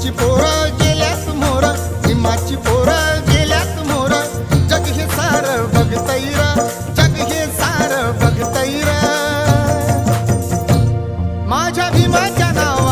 भीमाची पोरं गेल्यात मोर, भीमाची पोरं गेल्यात मोर. जग हे सार बघतैर, जग हे सार बघतैर. माझ्या भीमाच्या नाव